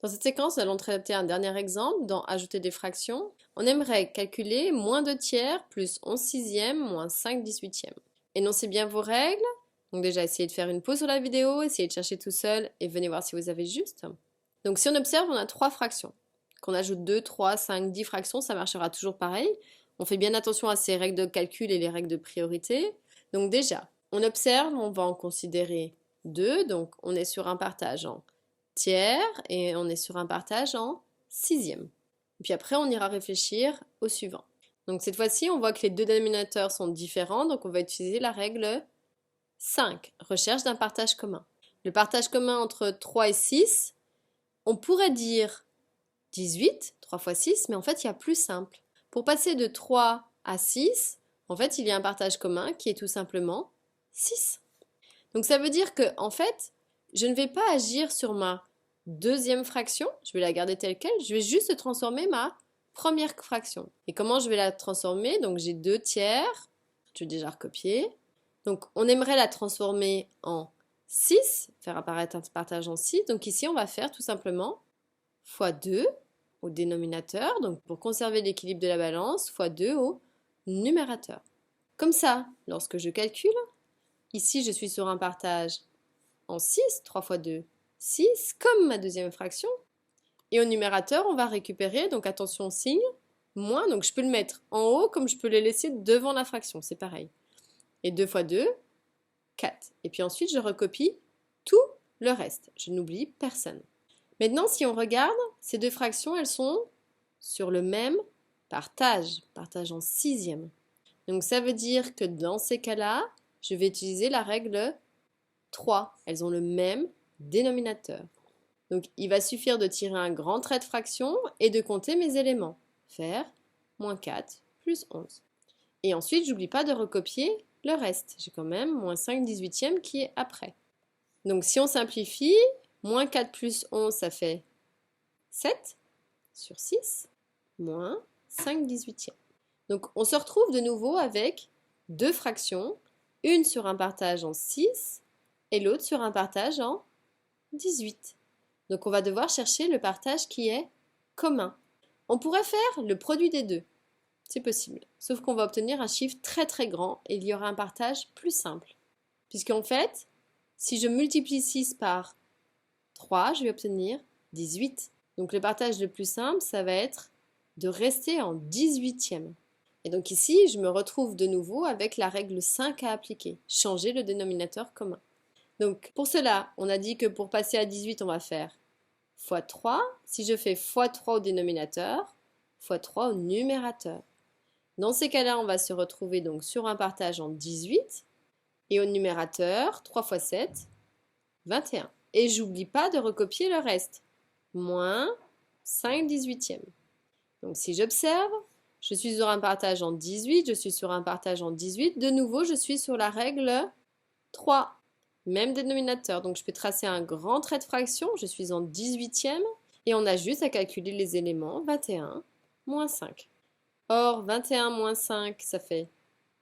Dans cette séquence, nous allons traiter un dernier exemple dans Ajouter des fractions. On aimerait calculer moins 2 tiers plus 11 sixièmes moins 5 18e. Énoncez bien vos règles. Donc déjà, essayez de faire une pause sur la vidéo, essayez de chercher tout seul et venez voir si vous avez juste. Donc si on observe, on a 3 fractions. Qu'on ajoute 2, 3, 5, 10 fractions, ça marchera toujours pareil. On fait bien attention à ces règles de calcul et les règles de priorité. Donc déjà, on observe, on va en considérer 2, donc on est sur un partage en tiers et on est sur un partage en sixième. Puis après, on ira réfléchir au suivant. Donc cette fois-ci, on voit que les deux dénominateurs sont différents, donc on va utiliser la règle 5, recherche d'un partage commun. Le partage commun entre 3 et 6, on pourrait dire 18, 3 fois 6, mais en fait, il y a plus simple. Pour passer de 3 à 6, en fait, il y a un partage commun qui est tout simplement 6. Donc ça veut dire que, en fait, je ne vais pas agir sur ma deuxième fraction, je vais la garder telle quelle, je vais juste transformer ma première fraction. Et comment je vais la transformer? Donc j'ai 2 tiers, je vais déjà recopier. Donc on aimerait la transformer en 6, faire apparaître un partage en 6. Donc ici on va faire tout simplement fois 2 au dénominateur, donc pour conserver l'équilibre de la balance, fois 2 au numérateur. Comme ça, lorsque je calcule, ici je suis sur un partage en 6, 3 fois 2, 6, comme ma deuxième fraction. Et au numérateur, on va récupérer, donc attention au signe, moins, donc je peux le mettre en haut comme je peux le laisser devant la fraction, c'est pareil. Et 2 fois 2, 4. Et puis ensuite, je recopie tout le reste. Je n'oublie personne. Maintenant, si on regarde, ces deux fractions, elles sont sur le même partage en sixième. Donc ça veut dire que dans ces cas-là, je vais utiliser la règle 3. Elles ont le même dénominateur. Donc il va suffire de tirer un grand trait de fraction et de compter mes éléments. Faire moins 4 plus 11. Et ensuite, j'oublie pas de recopier le reste. J'ai quand même moins 5 18e qui est après. Donc si on simplifie, moins 4 plus 11, ça fait 7 sur 6, moins 5 18e. Donc on se retrouve de nouveau avec deux fractions, une sur un partage en 6 et l'autre sur un partage en 18. Donc on va devoir chercher le partage qui est commun. On pourrait faire le produit des deux. C'est possible. Sauf qu'on va obtenir un chiffre très très grand et il y aura un partage plus simple. Puisqu'en fait, si je multiplie 6 par 3, je vais obtenir 18. Donc le partage le plus simple, ça va être de rester en 18e. Et donc ici, je me retrouve de nouveau avec la règle 5 à appliquer. Changer le dénominateur commun. Donc pour cela, on a dit que pour passer à 18, on va faire fois 3. Si je fais fois 3 au dénominateur, fois 3 au numérateur. Dans ces cas-là, on va se retrouver donc sur un partage en 18 et au numérateur, 3 fois 7, 21. Et j'oublie pas de recopier le reste. Moins 5 18e. Donc si j'observe, je suis sur un partage en 18, je suis sur un partage en 18. De nouveau, je suis sur la règle 3. Même dénominateur. Donc je peux tracer un grand trait de fraction, je suis en 18e. Et on a juste à calculer les éléments 21 moins 5. Or, 21 moins 5, ça fait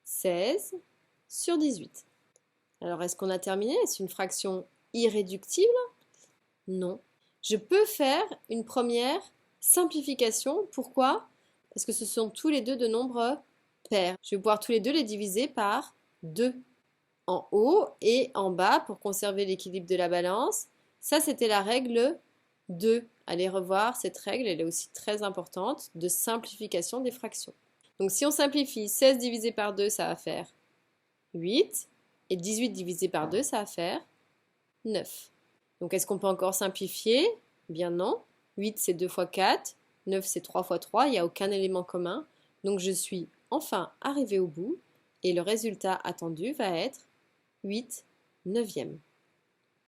16 sur 18. Alors, est-ce qu'on a terminé? Est-ce une fraction irréductible? Non. Je peux faire une première simplification. Pourquoi? Parce que ce sont tous les deux de nombres pairs. Je vais pouvoir tous les deux les diviser par 2 en haut et en bas pour conserver l'équilibre de la balance. Ça, c'était la règle 2. Allez revoir cette règle, elle est aussi très importante, de simplification des fractions. Donc si on simplifie, 16 divisé par 2, ça va faire 8. Et 18 divisé par 2, ça va faire 9. Donc est-ce qu'on peut encore simplifier? Bien non. 8 c'est 2 fois 4, 9 c'est 3 fois 3, il n'y a aucun élément commun. Donc je suis enfin arrivée au bout et le résultat attendu va être 8 neuvième.